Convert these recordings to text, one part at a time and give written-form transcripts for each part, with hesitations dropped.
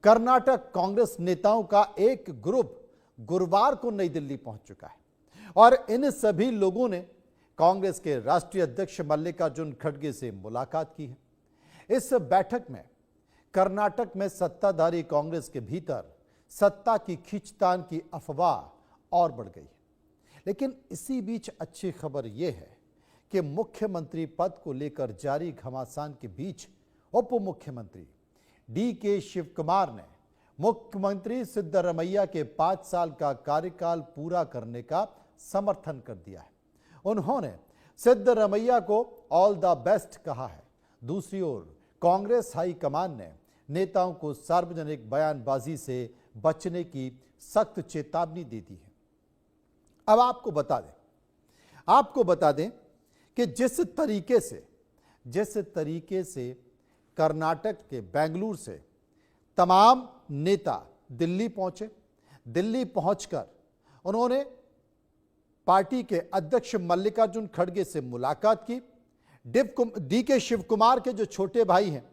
कर्नाटक कांग्रेस नेताओं का एक ग्रुप गुरुवार को नई दिल्ली पहुंच चुका है और इन सभी लोगों ने कांग्रेस के राष्ट्रीय अध्यक्ष मल्लिकार्जुन खड़गे से मुलाकात की है। इस बैठक में कर्नाटक में सत्ताधारी कांग्रेस के भीतर सत्ता की खींचतान की अफवाह और बढ़ गई है। लेकिन इसी बीच अच्छी खबर यह है कि मुख्यमंत्री पद को लेकर जारी घमासान के बीच उप मुख्यमंत्री डी.के. शिवकुमार ने मुख्यमंत्री सिद्धरमैया के 5 साल का कार्यकाल पूरा करने का समर्थन कर दिया है। उन्होंने सिद्धरमैया को ऑल द बेस्ट कहा है। दूसरी ओर कांग्रेस हाईकमान ने नेताओं को सार्वजनिक बयानबाजी से बचने की सख्त चेतावनी दे दी है। अब आपको बता दें कि जिस तरीके से कर्नाटक के बेंगलुरु से तमाम नेता दिल्ली पहुंचे, दिल्ली पहुंचकर उन्होंने पार्टी के अध्यक्ष मल्लिकार्जुन खड़गे से मुलाकात की। डी.के. शिवकुमार के जो छोटे भाई हैं,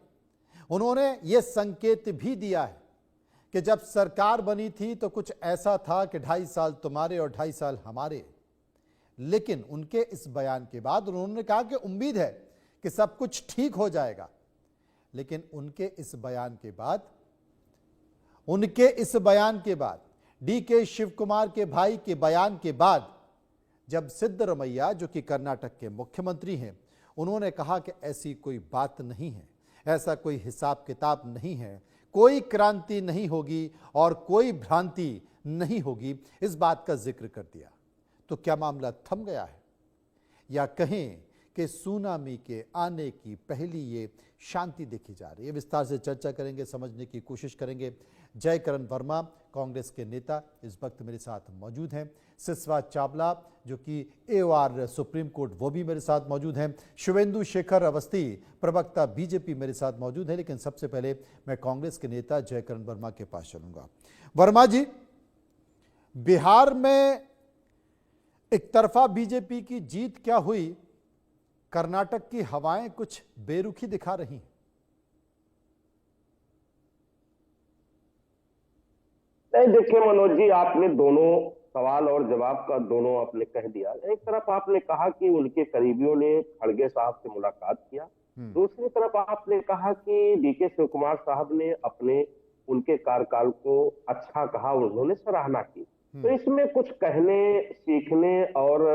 उन्होंने ये संकेत भी दिया है कि जब सरकार बनी थी तो कुछ ऐसा था कि 2.5 साल तुम्हारे और 2.5 साल हमारे। लेकिन उनके इस बयान के बाद उन्होंने कहा कि उम्मीद है कि सब कुछ ठीक हो जाएगा। लेकिन उनके इस बयान के बाद डी.के. शिवकुमार के भाई के बयान के बाद जब सिद्धरमैया जो कि कर्नाटक के मुख्यमंत्री हैं, उन्होंने कहा कि ऐसी कोई बात नहीं है, ऐसा कोई हिसाब किताब नहीं है, कोई क्रांति नहीं होगी और कोई भ्रांति नहीं होगी, इस बात का जिक्र कर दिया। तो क्या मामला थम गया है या कहें कि सुनामी के आने की पहली ये शांति देखी जा रही है? विस्तार से चर्चा करेंगे, समझने की कोशिश करेंगे। जयकरण वर्मा कांग्रेस के नेता इस वक्त मेरे साथ मौजूद हैं। सिसवा चावला जो कि AOR सुप्रीम कोर्ट, वो भी मेरे साथ मौजूद हैं। शुभेंदु शेखर अवस्थी प्रवक्ता बीजेपी मेरे साथ मौजूद है। लेकिन सबसे पहले मैं कांग्रेस के नेता जयकरण वर्मा के पास चलूंगा। वर्मा जी, बिहार में एक तरफा बीजेपी की जीत क्या हुई? कर्नाटक की हवाएं कुछ बेरुखी दिखा रही हैं। नहीं, देखिए मनोज जी, आपने दोनों सवाल और जवाब का दोनों आपने कह दिया। एक तरफ आपने कहा कि उनके करीबियों ने खड़गे साहब से मुलाकात किया, दूसरी तरफ आपने कहा कि डी.के. शिवकुमार साहब ने उनके कार्यकाल को अच्छा कहा, उन्होंने सराहना की। तो इसमें कुछ कहने, सीखने और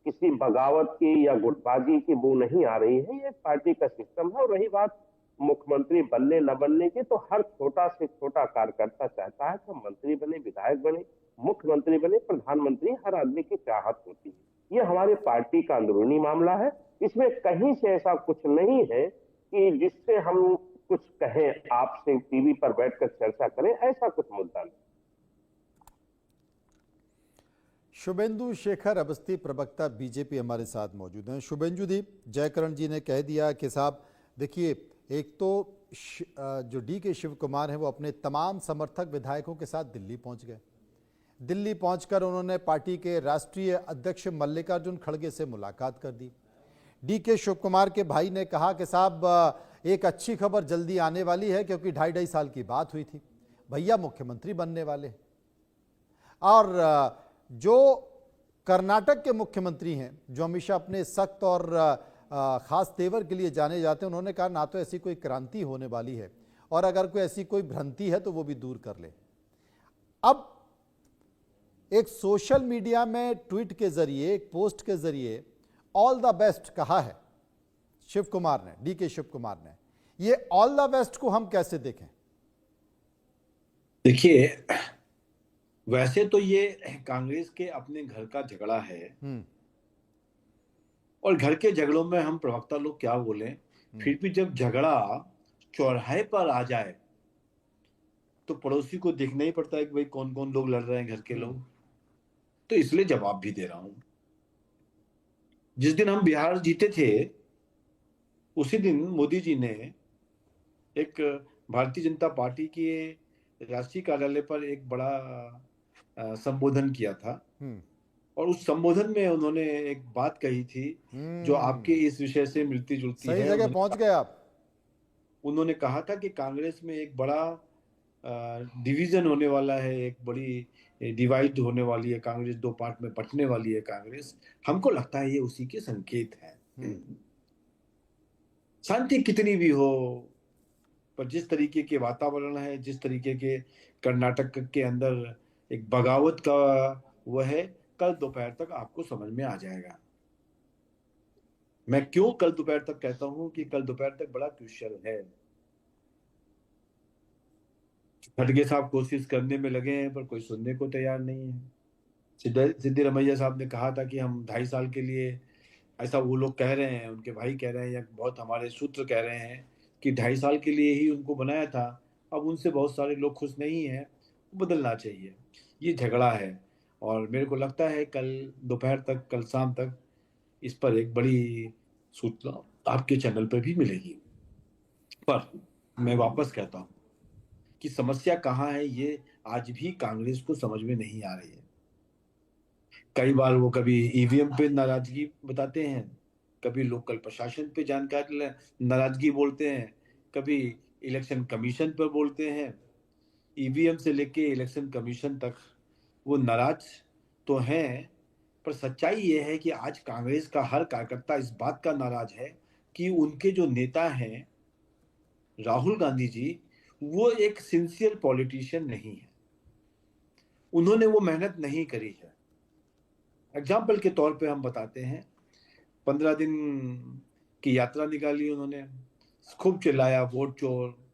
किसी बगावत की या गुटबाजी की बू नहीं आ रही है। ये पार्टी का सिस्टम है। और रही बात मुख्यमंत्री बनने न बनने की, तो हर छोटा से छोटा कार्यकर्ता चाहता है कि मंत्री बने, विधायक बने, मुख्यमंत्री बने, प्रधानमंत्री, हर आदमी की चाहत होती है। ये हमारे पार्टी का अंदरूनी मामला है। इसमें कहीं से ऐसा कुछ नहीं है कि जिससे हम कुछ कहें, आपसे टीवी पर बैठकर चर्चा करें, ऐसा कुछ मुद्दा नहीं। शुभेंदु शेखर अवस्थी प्रवक्ता बीजेपी हमारे साथ मौजूद हैं। शुभेंदु जी, जयकरण जी ने कह दिया कि साहब देखिए, एक तो जो डी.के. शिवकुमार हैं वो अपने तमाम समर्थक विधायकों के साथ दिल्ली पहुंच गए। दिल्ली पहुंचकर उन्होंने पार्टी के राष्ट्रीय अध्यक्ष मल्लिकार्जुन खड़गे से मुलाकात कर दी। डी.के. शिवकुमार के भाई ने कहा कि साहब एक अच्छी खबर जल्दी आने वाली है, क्योंकि 2.5 साल की बात हुई थी, भैया मुख्यमंत्री बनने वाले। और जो कर्नाटक के मुख्यमंत्री हैं, जो हमेशा अपने सख्त और खास तेवर के लिए जाने जाते हैं, उन्होंने कहा ना तो ऐसी कोई क्रांति होने वाली है और अगर कोई ऐसी कोई भ्रांति है तो वो भी दूर कर ले। अब एक सोशल मीडिया में ट्वीट के जरिए, एक पोस्ट के जरिए ऑल द बेस्ट कहा है शिवकुमार ने, डी.के. शिवकुमार ने। ये ऑल द बेस्ट को हम कैसे देखें? देखिए, वैसे तो ये कांग्रेस के अपने घर का झगड़ा है और घर के झगड़ों में हम प्रवक्ता लोग क्या बोलें, फिर भी जब झगड़ा चौराहे पर आ जाए तो पड़ोसी को देखना ही पड़ता है कि भाई कौन कौन लोग लड़ रहे हैं, घर के लोग। तो इसलिए जवाब भी दे रहा हूं। जिस दिन हम बिहार जीते थे उसी दिन मोदी जी ने एक भारतीय जनता पार्टी के राष्ट्रीय कार्यालय पर एक बड़ा संबोधन किया था और उस संबोधन में उन्होंने एक बात कही थी जो आपके इस विषय से मिलती जुलती है। सही जगह पहुंच गए आप। उन्होंने कहा था कि कांग्रेस में एक बड़ा डिवीजन होने वाला है, एक बड़ी डिवाइड होने वाली है कांग्रेस, दो पार्ट में बंटने वाली है कांग्रेस। हमको लगता है ये उसी के संकेत हैं। शांति कितनी भी हो, पर जिस तरीके के वातावरण है, जिस तरीके के कर्नाटक के अंदर एक बगावत का वह है, कल दोपहर तक आपको समझ में आ जाएगा। मैं क्यों कल दोपहर तक कहता हूं कि कल दोपहर तक बड़ा क्रूशियल है। खड़गे साहब कोशिश करने में लगे हैं, पर कोई सुनने को तैयार नहीं है। सिद्धिरमैया साहब ने कहा था कि हम 2.5 साल के लिए, ऐसा वो लोग कह रहे हैं, उनके भाई कह रहे हैं या बहुत हमारे सूत्र कह रहे हैं कि 2.5 साल के लिए ही उनको बनाया था। अब उनसे बहुत सारे लोग खुश नहीं हैं, बदलना चाहिए। ये झगड़ा है और मेरे को लगता है कल दोपहर तक, कल शाम तक इस पर एक बड़ी सूचना आपके चैनल पर भी मिलेगी। पर मैं वापस कहता हूं कि समस्या कहाँ है, ये आज भी कांग्रेस को समझ में नहीं आ रही है। कई बार वो कभी ईवीएम पे नाराजगी बताते हैं, कभी लोकल प्रशासन पे जानकारी नाराजगी बोलते हैं, कभी इलेक्शन कमीशन पर बोलते हैं। ईवीएम से लेके इलेक्शन कमीशन तक वो नाराज तो हैं, पर सच्चाई ये है कि आज कांग्रेस का हर कार्यकर्ता इस बात का नाराज है कि उनके जो नेता हैं राहुल गांधी जी, वो एक सिंसियर पॉलिटिशियन नहीं है। उन्होंने वो मेहनत नहीं करी है। एग्जाम्पल के तौर पे हम बताते हैं, 15 दिन की यात्रा निकाली उन्होंने, खूब चिल्लाया वोट चोर,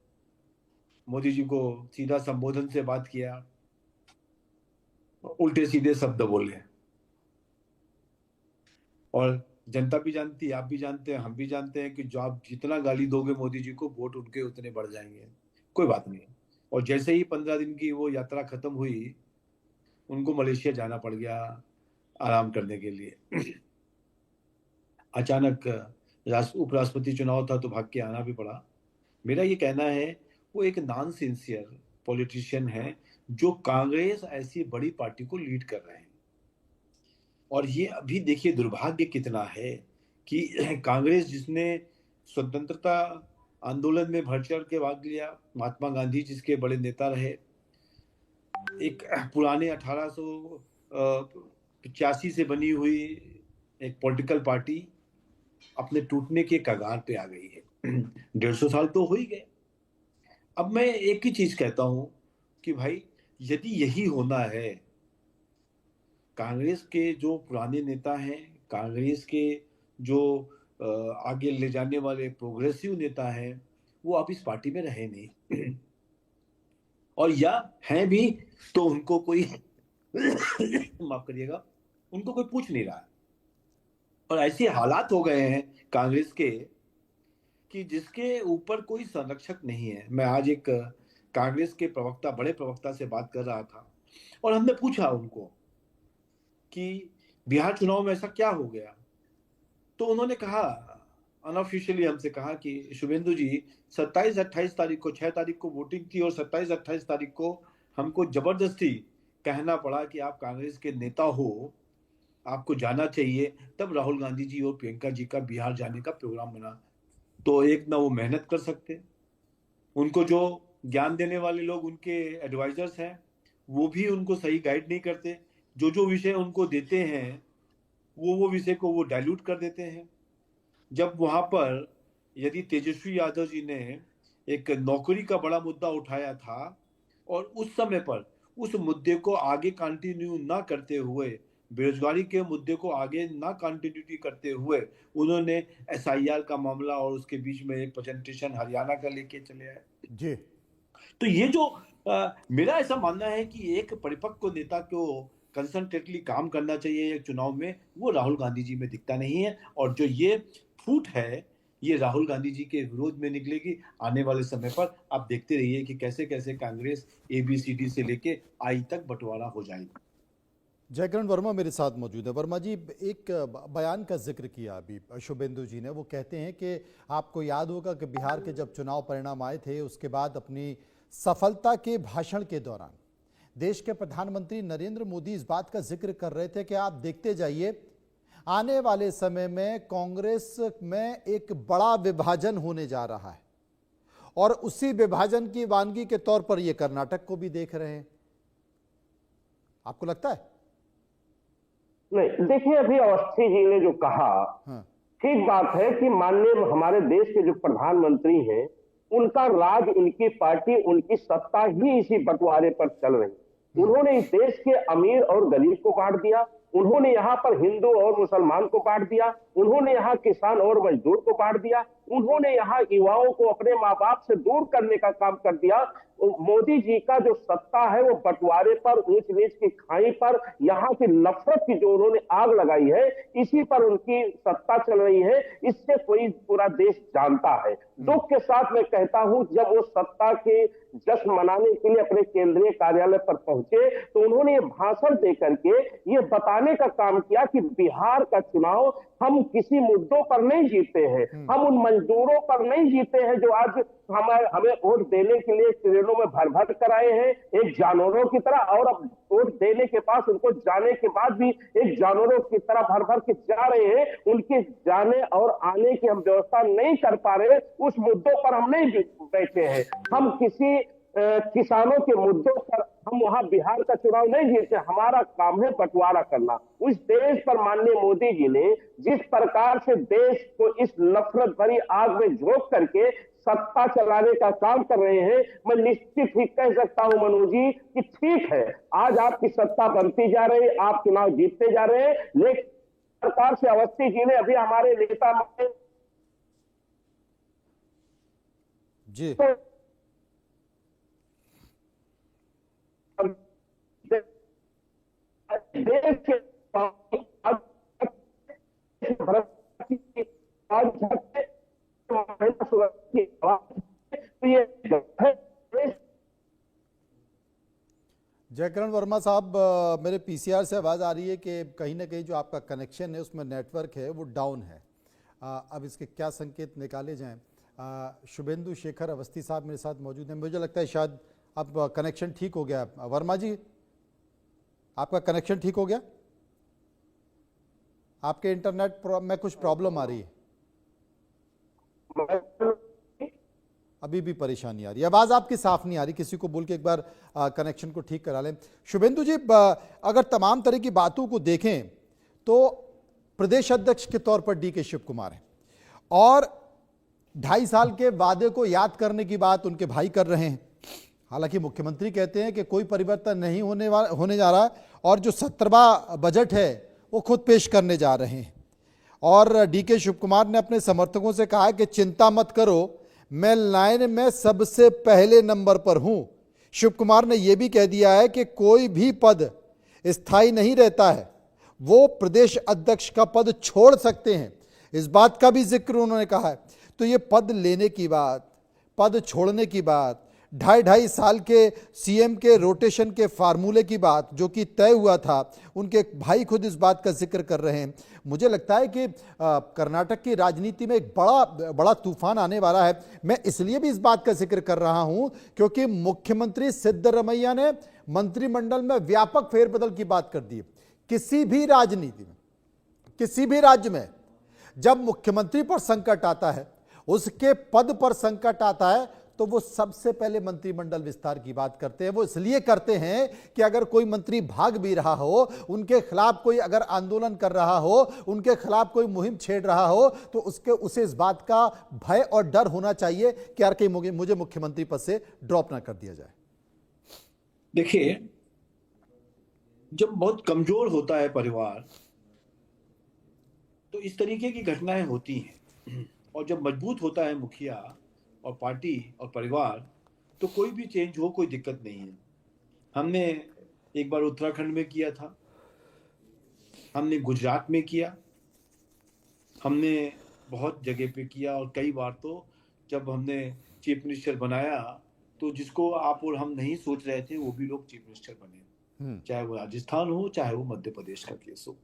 मोदी जी को सीधा संबोधन से बात किया, उल्टे सीधे शब्द बोले। और जनता भी जानती है, आप भी जानते हैं, हम भी जानते हैं कि जो आप जितना गाली दोगे मोदी जी को, वोट उनके उतने बढ़ जाएंगे। कोई बात नहीं। और जैसे ही 15 दिन की वो यात्रा खत्म हुई, उनको मलेशिया जाना पड़ गया आराम करने के लिए। अचानक उपराष्ट्रपति चुनाव था तो भाग के आना भी पड़ा। मेरा ये कहना है वो एक नॉन सिंसियर पॉलिटिशियन है जो कांग्रेस ऐसी बड़ी पार्टी को लीड कर रहे हैं। और ये अभी देखिए दुर्भाग्य कितना है कि कांग्रेस, जिसने स्वतंत्रता आंदोलन में बढ़ चढ़ के भाग लिया, महात्मा गांधी जिसके बड़े नेता रहे, एक पुराने 1885 से बनी हुई एक पॉलिटिकल पार्टी अपने टूटने के कगार पे आ गई है। 150 साल तो हो ही गए। अब मैं एक ही चीज कहता हूं कि भाई, यदि यही होना है, कांग्रेस के जो पुराने नेता हैं, कांग्रेस के जो आगे ले जाने वाले प्रोग्रेसिव नेता हैं, वो अब इस पार्टी में रहे नहीं। और या हैं भी तो उनको कोई माफ करिएगा, उनको कोई पूछ नहीं रहा है। और ऐसे हालात हो गए हैं कांग्रेस के कि जिसके ऊपर कोई संरक्षक नहीं है। मैं आज एक कांग्रेस के प्रवक्ता, बड़े प्रवक्ता से बात कर रहा था और हमने पूछा उनको कि बिहार चुनाव में ऐसा क्या हो गया। तो उन्होंने कहा, अनऑफिशियली हमसे कहा कि शुभेंदु जी, 27-28 तारीख को, 6 तारीख को वोटिंग थी और 27-28 तारीख को हमको जबरदस्ती कहना पड़ा कि आप कांग्रेस के नेता हो, आपको जाना चाहिए। तब राहुल गांधी जी और प्रियंका जी का बिहार जाने का प्रोग्राम बना। तो एक ना वो मेहनत कर सकते, उनको जो ज्ञान देने वाले लोग उनके एडवाइजर्स हैं वो भी उनको सही गाइड नहीं करते। जो विषय उनको देते हैं वो विषय को वो डाइल्यूट कर देते हैं। जब वहां पर यदि तेजस्वी यादव जी ने एक नौकरी का बड़ा मुद्दा उठाया था और उस समय पर उस मुद्दे को आगे कंटिन्यू ना करते हुए, बेरोजगारी के मुद्दे को आगे ना कंटिन्यूटी करते हुए, उन्होंने एसआईआर का मामला और उसके बीच में एक प्रेजेंटेशन हरियाणा का लेके चले आए जी। तो ये जो मेरा ऐसा मानना है कि एक परिपक्व नेता को कंसंट्रेटली काम करना चाहिए एक चुनाव में, वो राहुल गांधी जी में दिखता नहीं है। और जो ये फूट है, ये राहुल गांधी जी के विरोध में निकलेगी आने वाले समय पर। आप देखते रहिए कि कैसे कैसे कांग्रेस ABCD से लेके I तक बंटवारा हो जाएगी। जयकिरण वर्मा मेरे साथ मौजूद है। वर्मा जी, एक बयान का जिक्र किया अभी शुभेंदु जी ने। वो कहते हैं कि आपको याद होगा कि बिहार के जब चुनाव परिणाम आए थे, उसके बाद अपनी सफलता के भाषण के दौरान देश के प्रधानमंत्री नरेंद्र मोदी इस बात का जिक्र कर रहे थे कि आप देखते जाइए, आने वाले समय में कांग्रेस में एक बड़ा विभाजन होने जा रहा है और उसी विभाजन की वानगी के तौर पर ये कर्नाटक को भी देख रहे हैं। आपको लगता है? नहीं, देखिए अभी अवस्थी जी ने जो कहा हाँ। ठीक बात है कि माननीय हमारे देश के जो प्रधानमंत्री हैं उनका राज, उनकी पार्टी, उनकी सत्ता ही इसी बंटवारे पर चल रही है। उन्होंने इस देश के अमीर और गरीब को बांट दिया, उन्होंने यहाँ पर हिंदू और मुसलमान को बांट दिया, उन्होंने यहाँ किसान और मजदूर को बांट दिया, उन्होंने यहाँ युवाओं को अपने माँ बाप से दूर करने का काम कर दिया। मोदी जी का जो सत्ता है वो बंटवारे पर, ऊंच नीच की खाई पर, यहाँ की नफरत की जो उन्होंने आग लगाई है, इसी पर उनकी सत्ता चल रही है। इससे कोई पूरा देश जानता है। दुख के साथ मैं कहता हूं, जब वो सत्ता के जश्न मनाने के लिए अपने केंद्रीय कार्यालय पर पहुंचे तो उन्होंने ये भाषण देकर के ये बताने का काम किया कि बिहार का चुनाव हम किसी मुद्दों पर नहीं जीते हैं, हम उन मजदूरों पर नहीं जीते हैं जो आज हमें वोट देने के लिए ट्रेनों में भर भर कर आए हैं एक जानवरों की तरह, और अब वोट देने के पास उनको जाने के बाद भी एक जानवरों की तरह भर भर के जा रहे हैं। उनके जाने और आने की हम व्यवस्था नहीं कर पा रहे, उस मुद्दों पर हम नहीं बैठे हैं। हम किसी किसानों के मुद्दों पर हम वहां बिहार का चुनाव नहीं जीते। हमारा काम है बंटवारा करना। उस देश पर माननीय मोदी जी ने जिस प्रकार से देश को इस नफरत भरी आग में झोंक करके सत्ता चलाने का काम कर रहे हैं, मैं निश्चित ही कह सकता हूं मनोज जी कि ठीक है, आज आपकी सत्ता बनती जा रही है, आप चुनाव जीतते जा रहे हैं, लेकिन प्रकार से अवस्थी जी ने अभी हमारे नेता जी देश के जयकरण वर्मा साहब, मेरे पीसीआर से आवाज़ आ रही है कि कहीं ना कहीं जो आपका कनेक्शन है उसमें नेटवर्क है वो डाउन है। अब इसके क्या संकेत निकाले जाएं? शुभेंदु शेखर अवस्थी साहब मेरे साथ मौजूद हैं। मुझे लगता है शायद अब कनेक्शन ठीक हो गया। वर्मा जी, आपका कनेक्शन ठीक हो गया? आपके इंटरनेट में कुछ प्रॉब्लम आ रही है? अभी भी परेशानी आ रही है, आवाज आपकी साफ नहीं आ रही। किसी को बोल के एक बार कनेक्शन को ठीक करा लें। शुभेंदु जी, अगर तमाम तरह की बातों को देखें तो प्रदेश अध्यक्ष के तौर पर डीके शिव कुमार हैं और 2.5 साल के वादे को याद करने की बात उनके भाई कर रहे हैं। हालांकि मुख्यमंत्री कहते हैं कि कोई परिवर्तन नहीं होने जा रहा और जो 17वां बजट है वो खुद पेश करने जा रहे हैं। और डीके शिव कुमार ने अपने समर्थकों से कहा कि चिंता मत करो, मैं लाइन में सबसे पहले नंबर पर हूं। शिव कुमार ने यह भी कह दिया है कि कोई भी पद स्थायी नहीं रहता है, वो प्रदेश अध्यक्ष का पद छोड़ सकते हैं। इस बात का भी जिक्र उन्होंने कहा है। तो ये पद लेने की बात, पद छोड़ने की बात, 2.5 साल के सीएम के रोटेशन के फार्मूले की बात जो कि तय हुआ था, उनके भाई खुद इस बात का जिक्र कर रहे हैं। मुझे लगता है कि कर्नाटक की राजनीति में एक बड़ा तूफान आने वाला है। मैं इसलिए भी इस बात का जिक्र कर रहा हूं क्योंकि मुख्यमंत्री सिद्धरमैया ने मंत्रिमंडल में व्यापक फेरबदल की बात कर दी। किसी भी राजनीति में, किसी भी राज्य में जब मुख्यमंत्री पर संकट आता है, उसके पद पर संकट आता है, तो वो सबसे पहले मंत्रिमंडल विस्तार की बात करते हैं। वो इसलिए करते हैं कि अगर कोई मंत्री भाग भी रहा हो, उनके खिलाफ कोई अगर आंदोलन कर रहा हो, उनके खिलाफ कोई मुहिम छेड़ रहा हो, तो उसे इस बात का भय और डर होना चाहिए कि यार कहीं मुझे मुख्यमंत्री पद से ड्रॉप ना कर दिया जाए। देखिए, जब बहुत कमजोर होता है परिवार तो इस तरीके की घटनाएं होती हैं, और जब मजबूत होता है मुखिया और पार्टी और परिवार तो कोई भी चेंज हो कोई दिक्कत नहीं है। हमने एक बार उत्तराखंड में किया था, हमने गुजरात में किया, हमने बहुत जगह पे किया, और कई बार तो जब हमने चीफ मिनिस्टर बनाया तो जिसको आप और हम नहीं सोच रहे थे वो भी लोग चीफ मिनिस्टर बने, चाहे वो राजस्थान हो चाहे वो मध्य प्रदेश का केस हो।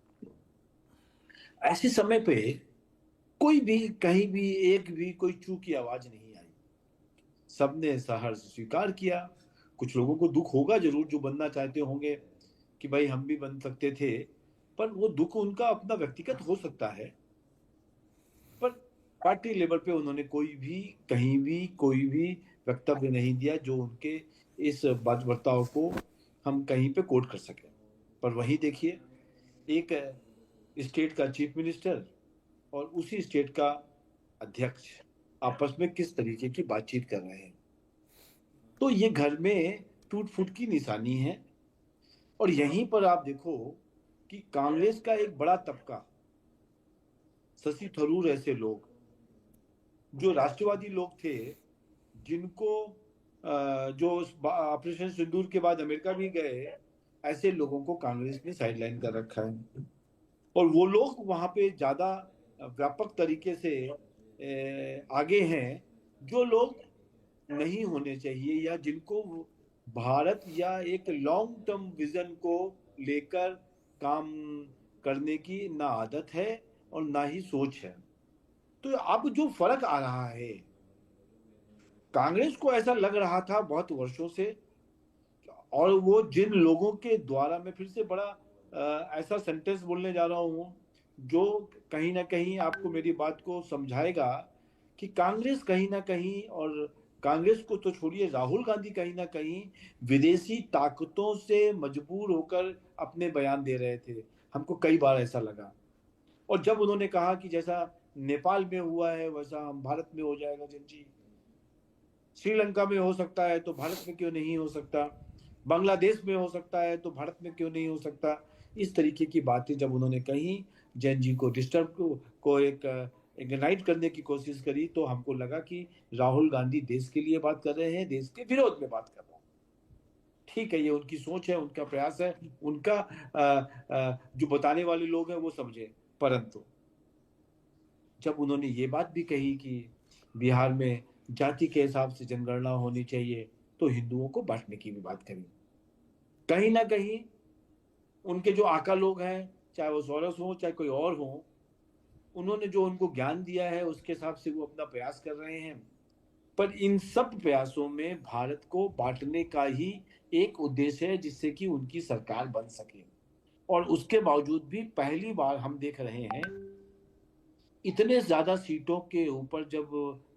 ऐसे समय पे कोई भी कहीं भी एक भी कोई चूक की आवाज नहीं आई, सबने सहर्ष स्वीकार किया। कुछ लोगों को दुख होगा जरूर, जो बनना चाहते होंगे कि भाई हम भी बन सकते थे, पर वो दुख उनका अपना व्यक्तिगत हो सकता है। पर पार्टी लेवल पे उन्होंने कोई भी कहीं भी कोई भी वक्तव्य नहीं दिया जो उनके इस बर्ताव को हम कहीं पे कोट कर सके। पर वहीं देखिए, एक स्टेट का चीफ मिनिस्टर और उसी स्टेट का अध्यक्ष आपस में किस तरीके की बातचीत कर रहे हैं। तो ये घर में टूट फूट की निशानी है। और यहीं पर आप देखो कि कांग्रेस का एक बड़ा तबका, शशि थरूर ऐसे लोग जो राष्ट्रवादी लोग थे, जिनको जो ऑपरेशन सिंदूर के बाद अमेरिका भी गए, ऐसे लोगों को कांग्रेस ने साइडलाइन कर रखा है। और वो लोग वहां पे ज्यादा व्यापक तरीके से आगे हैं, जो लोग नहीं होने चाहिए या जिनको भारत या एक लॉन्ग टर्म विजन को लेकर काम करने की ना आदत है और ना ही सोच है। तो अब जो फर्क आ रहा है, कांग्रेस को ऐसा लग रहा था बहुत वर्षों से, और वो जिन लोगों के द्वारा, मैं फिर से बड़ा ऐसा सेंटेंस बोलने जा रहा हूं जो कहीं ना कहीं आपको मेरी बात को समझाएगा कि कांग्रेस कहीं ना कहीं, और कांग्रेस को तो छोड़िए, राहुल गांधी कहीं ना कहीं विदेशी ताकतों से मजबूर होकर अपने बयान दे रहे थे। हमको कई बार ऐसा लगा। और जब उन्होंने कहा कि जैसा नेपाल में हुआ है वैसा हम भारत में हो जाएगा, जी श्रीलंका में हो सकता है तो भारत में क्यों नहीं हो सकता, बांग्लादेश में हो सकता है तो भारत में क्यों नहीं हो सकता, इस तरीके की बातें जब उन्होंने कही, जैन जी को डिस्टर्ब को एक इग्नाइट करने की कोशिश करी, तो हमको लगा कि राहुल गांधी देश के लिए बात कर रहे हैं, देश के विरोध में बात कर रहे हैं। ठीक है, ये उनकी सोच है, उनका प्रयास है, उनका जो बताने वाले लोग हैं वो समझे। परंतु जब उन्होंने ये बात भी कही कि बिहार में जाति के हिसाब से जनगणना होनी चाहिए, तो हिंदुओं को बांटने की भी बात करी। कहीं ना कहीं उनके जो आका लोग हैं, चाहे वो सोरस हो चाहे कोई और हो, उन्होंने जो उनको ज्ञान दिया है उसके हिसाब से वो अपना प्रयास कर रहे हैं। पर इन सब प्रयासों में भारत को बांटने का ही एक उद्देश्य है, जिससे कि उनकी सरकार बन सके। और उसके बावजूद भी पहली बार हम देख रहे हैं, इतने ज्यादा सीटों के ऊपर जब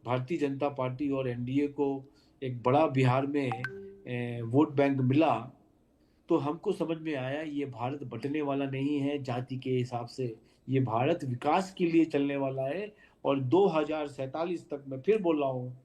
भारतीय जनता पार्टी और एनडीए को एक बड़ा बिहार में वोट बैंक मिला, तो हमको समझ में आया ये भारत बंटने वाला नहीं है जाति के हिसाब से, ये भारत विकास के लिए चलने वाला है। और 2047 तक, मैं फिर बोल रहा हूँ,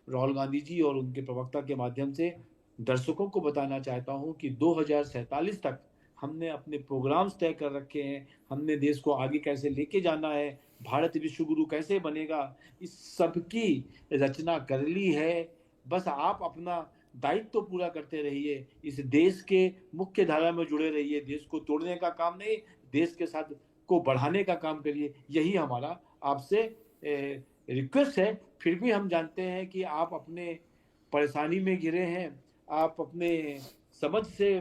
राहुल गांधी जी और उनके प्रवक्ता के माध्यम से दर्शकों को बताना चाहता हूँ कि 2047 तक हमने अपने प्रोग्राम्स तय कर रखे हैं, हमने देश को आगे कैसे लेके जाना है, भारत विश्व गुरु कैसे बनेगा, इस सब की रचना कर ली है। बस आप अपना दायित्व तो पूरा करते रहिए, इस देश के मुख्य धारा में जुड़े रहिए, देश को तोड़ने का काम नहीं, देश के साथ को बढ़ाने का काम करिए। यही हमारा आपसे रिक्वेस्ट है। फिर भी हम जानते हैं कि आप अपने परेशानी में घिरे हैं, आप अपने समझ से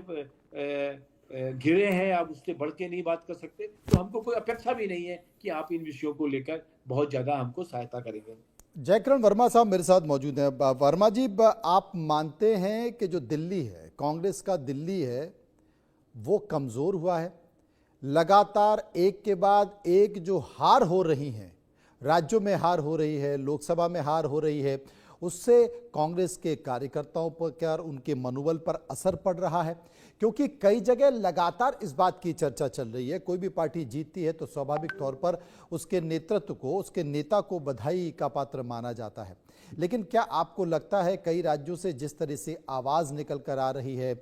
घिरे हैं, आप उससे बढ़ के नहीं बात कर सकते, तो हमको कोई अपेक्षा भी नहीं है कि आप इन विषयों को लेकर बहुत ज्यादा हमको सहायता करेंगे। जयकिरण वर्मा साहब मेरे साथ मौजूद हैं। वर्मा जी, आप मानते हैं कि जो दिल्ली है, कांग्रेस का दिल्ली है, वो कमजोर हुआ है? लगातार एक के बाद एक जो हार हो रही हैं, राज्यों में हार हो रही है, लोकसभा में हार हो रही है, उससे कांग्रेस के कार्यकर्ताओं पर, उनके मनोबल पर असर पड़ रहा है? क्योंकि कई जगह लगातार इस बात की चर्चा चल रही है, कोई भी पार्टी जीतती है तो स्वाभाविक तौर पर उसके नेतृत्व को, उसके नेता को बधाई का पात्र माना जाता है। लेकिन क्या आपको लगता है कई राज्यों से जिस तरह से आवाज़ निकल कर आ रही है,